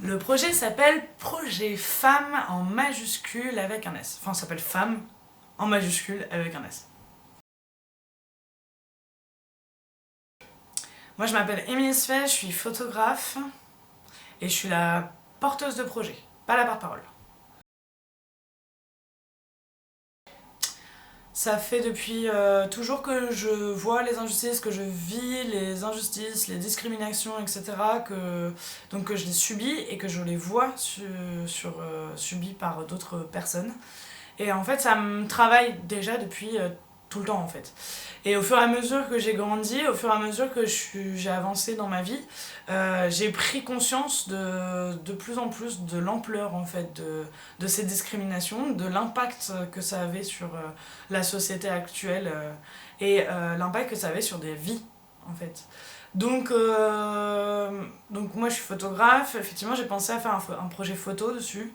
Le projet s'appelle Projet Femme en majuscule avec un S. Enfin, ça s'appelle Femme en majuscule avec un S. Moi, je m'appelle Émilie Sfay, je suis photographe et je suis la porteuse de projet, pas la porte-parole. Ça fait depuis toujours que je vois les injustices, que je vis les injustices, les discriminations, etc. Donc que je les subis et que je les vois subies par d'autres personnes. Et en fait, ça me travaille déjà depuis tout le temps en fait. Et au fur et à mesure que j'ai grandi, au fur et à mesure que j'ai avancé dans ma vie, j'ai pris conscience de plus en plus de l'ampleur en fait de ces discriminations, de l'impact que ça avait sur la société actuelle et l'impact que ça avait sur des vies en fait. Donc moi je suis photographe, effectivement j'ai pensé à faire un projet photo dessus.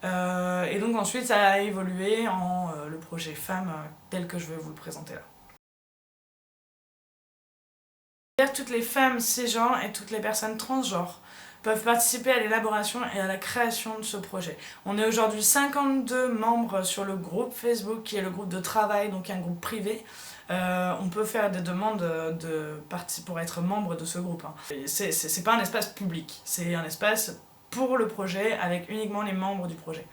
Et donc ensuite ça a évolué en le projet Femme tel que je vais vous le présenter là. Toutes les femmes cisgenres et toutes les personnes transgenres peuvent participer à l'élaboration et à la création de ce projet. On est aujourd'hui 52 membres sur le groupe Facebook qui est le groupe de travail, donc un groupe privé. On peut faire des demandes pour être membre de ce groupe. C'est pas un espace public, c'est un espace pour le projet avec uniquement les membres du projet.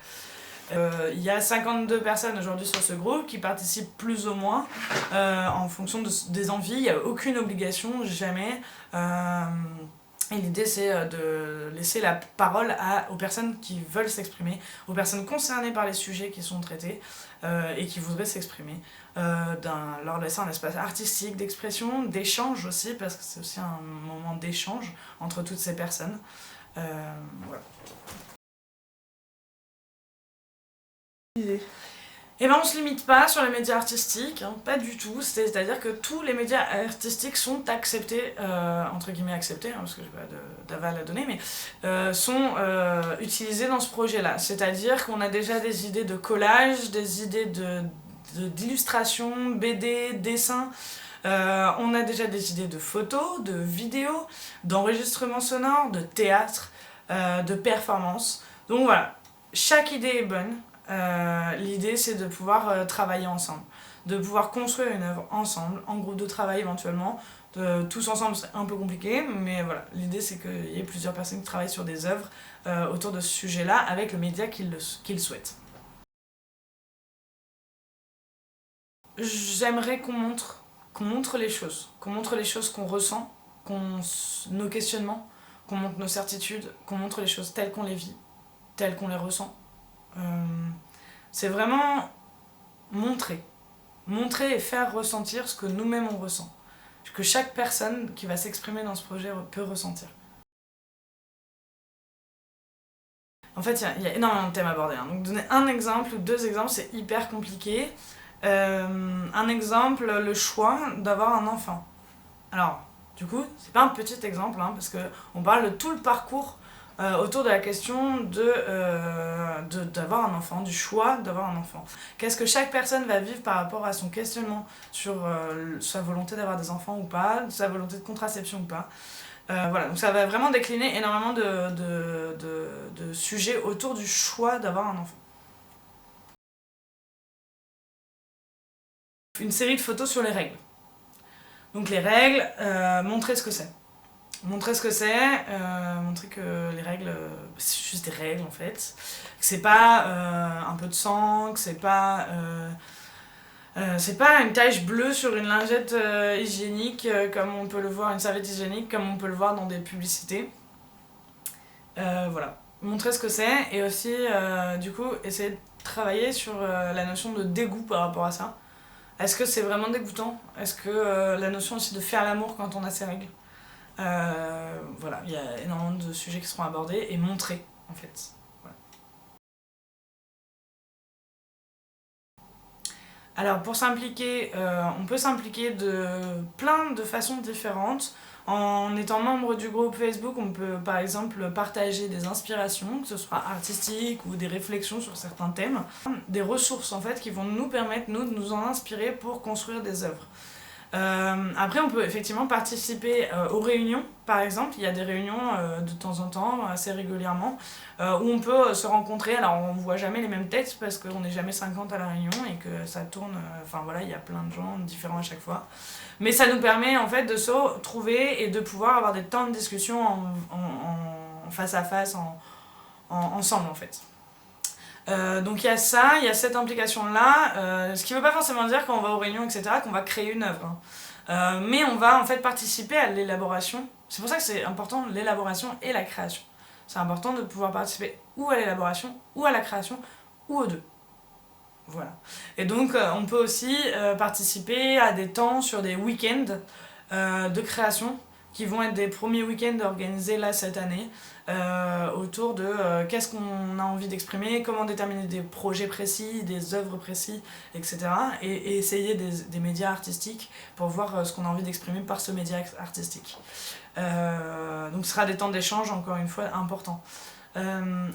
Il y a 52 personnes aujourd'hui sur ce groupe qui participent plus ou moins en fonction des envies. Il n'y a aucune obligation, jamais. Et l'idée c'est de laisser la parole aux personnes qui veulent s'exprimer, aux personnes concernées par les sujets qui sont traités et qui voudraient s'exprimer. Leur laisser un espace artistique, d'expression, d'échange aussi, parce que c'est aussi un moment d'échange entre toutes ces personnes. Voilà. Et ben on se limite pas sur les médias artistiques, hein, pas du tout, c'est-à-dire que tous les médias artistiques sont acceptés, entre guillemets acceptés, hein, parce que j'ai pas d'aval à donner, mais sont utilisés dans ce projet-là. C'est-à-dire qu'on a déjà des idées de collage, des idées d'illustration, BD, dessin, on a déjà des idées de photos, de vidéos, d'enregistrements sonores, de théâtre, de performances. Donc voilà, chaque idée est bonne. L'idée c'est de pouvoir travailler ensemble, de pouvoir construire une œuvre ensemble, en groupe de travail éventuellement. Tous ensemble c'est un peu compliqué, mais voilà, l'idée c'est qu'il y ait plusieurs personnes qui travaillent sur des œuvres autour de ce sujet-là avec le média qu'ils souhaitent. J'aimerais qu'on montre les choses, qu'on ressent, nos questionnements, qu'on montre nos certitudes, qu'on montre les choses telles qu'on les vit, telles qu'on les ressent. C'est vraiment montrer et faire ressentir ce que nous-mêmes on ressent, que chaque personne qui va s'exprimer dans ce projet peut ressentir. En fait, il y a énormément de thèmes abordés, hein. Donc donner un exemple ou deux exemples, c'est hyper compliqué. Un exemple, le choix d'avoir un enfant. Alors, du coup, c'est pas un petit exemple, hein, parce qu'on parle de tout le parcours autour de la question d'avoir un enfant, du choix d'avoir un enfant. Qu'est-ce que chaque personne va vivre par rapport à son questionnement sur sa volonté d'avoir des enfants ou pas, sa volonté de contraception ou pas. Voilà, donc ça va vraiment décliner énormément de sujets autour du choix d'avoir un enfant. Une série de photos sur les règles. Donc les règles, montrer ce que c'est. Montrer que les règles, c'est juste des règles en fait. Que c'est pas un peu de sang, que c'est pas une tache bleue sur une lingette hygiénique comme on peut le voir, une serviette hygiénique comme on peut le voir dans des publicités. Voilà. Montrer ce que c'est et aussi du coup essayer de travailler sur la notion de dégoût par rapport à ça. Est-ce que c'est vraiment dégoûtant? Est-ce que la notion aussi de faire l'amour quand on a ses règles? Voilà, il y a énormément de sujets qui seront abordés et montrés en fait. Voilà. Alors pour s'impliquer, on peut s'impliquer de plein de façons différentes. En étant membre du groupe Facebook, on peut par exemple partager des inspirations, que ce soit artistiques ou des réflexions sur certains thèmes. Des ressources en fait qui vont nous permettre, nous, de nous en inspirer pour construire des œuvres. Après, on peut effectivement participer aux réunions, par exemple. Il y a des réunions de temps en temps, assez régulièrement, où on peut se rencontrer. Alors, on ne voit jamais les mêmes têtes parce qu'on n'est jamais 50 à la réunion et que ça tourne. Enfin, voilà, il y a plein de gens différents à chaque fois. Mais ça nous permet, en fait, de se retrouver et de pouvoir avoir des temps de discussion en face à face, ensemble, en fait. Donc il y a ça, il y a cette implication-là, ce qui ne veut pas forcément dire quand on va aux réunions, etc., qu'on va créer une œuvre. Hein. Mais on va en fait participer à l'élaboration. C'est pour ça que c'est important l'élaboration et la création. C'est important de pouvoir participer ou à l'élaboration, ou à la création, ou aux deux. Voilà. Et donc on peut aussi participer à des temps sur des week-ends de création qui vont être des premiers week-ends organisés là cette année autour de qu'est-ce qu'on a envie d'exprimer, comment déterminer des projets précis, des œuvres précis, etc. Et essayer des médias artistiques pour voir ce qu'on a envie d'exprimer par ce média artistique. Donc ce sera des temps d'échange, encore une fois, importants.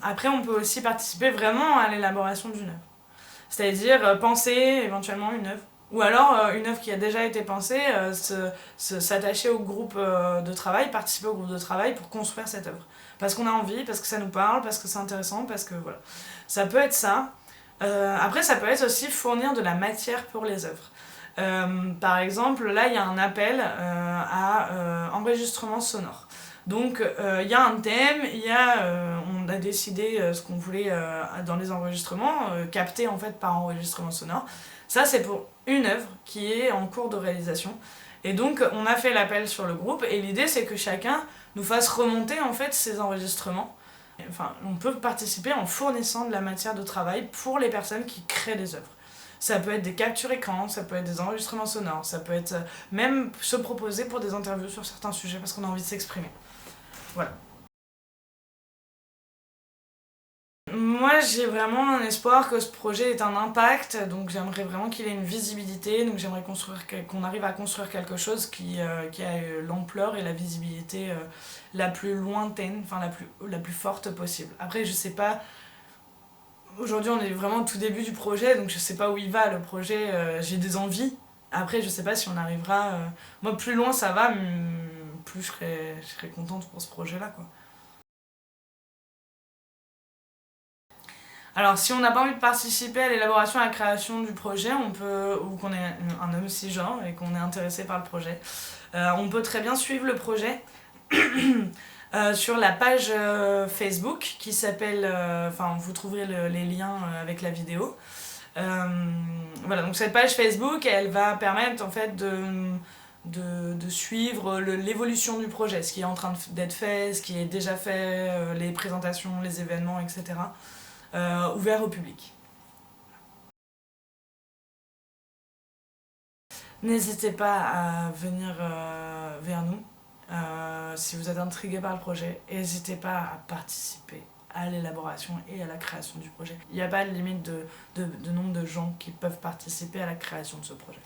Après, on peut aussi participer vraiment à l'élaboration d'une œuvre. C'est-à-dire penser éventuellement une œuvre. Ou alors une œuvre qui a déjà été pensée, s'attacher au groupe de travail, participer au groupe de travail pour construire cette œuvre. Parce qu'on a envie, parce que ça nous parle, parce que c'est intéressant, parce que voilà. Ça peut être ça. Après, ça peut être aussi fournir de la matière pour les œuvres. Par exemple, là, il y a un appel à enregistrement sonore. Donc, il y a un thème, on a décidé ce qu'on voulait dans les enregistrements, capter en fait par enregistrement sonore. Ça, c'est pour une œuvre qui est en cours de réalisation. Et donc, on a fait l'appel sur le groupe, et l'idée, c'est que chacun nous fasse remonter en fait ces enregistrements. Enfin, on peut participer en fournissant de la matière de travail pour les personnes qui créent des œuvres. Ça peut être des captures écran, ça peut être des enregistrements sonores, ça peut être même se proposer pour des interviews sur certains sujets parce qu'on a envie de s'exprimer. Voilà. Moi, j'ai vraiment un espoir que ce projet ait un impact, donc j'aimerais vraiment qu'il ait une visibilité, donc j'aimerais qu'on arrive à construire quelque chose qui a l'ampleur et la visibilité la plus lointaine, enfin la plus forte possible. Après, je sais pas, aujourd'hui on est vraiment au tout début du projet, donc je sais pas où il va le projet, j'ai des envies. Après, je sais pas si on arrivera. Moi, plus loin ça va, plus je serais contente pour ce projet-là, quoi. Alors, si on n'a pas envie de participer à l'élaboration et à la création du projet, ou qu'on est un homme cisgenre et qu'on est intéressé par le projet, on peut très bien suivre le projet sur la page Facebook qui s'appelle. Enfin, vous trouverez les liens avec la vidéo. Voilà, donc cette page Facebook, elle va permettre en fait de suivre l'évolution du projet, ce qui est en train d'être fait, ce qui est déjà fait, les présentations, les événements, etc. Ouvert au public. N'hésitez pas à venir vers nous si vous êtes intrigué par le projet. Et n'hésitez pas à participer à l'élaboration et à la création du projet. Il n'y a pas de limite de nombre de gens qui peuvent participer à la création de ce projet.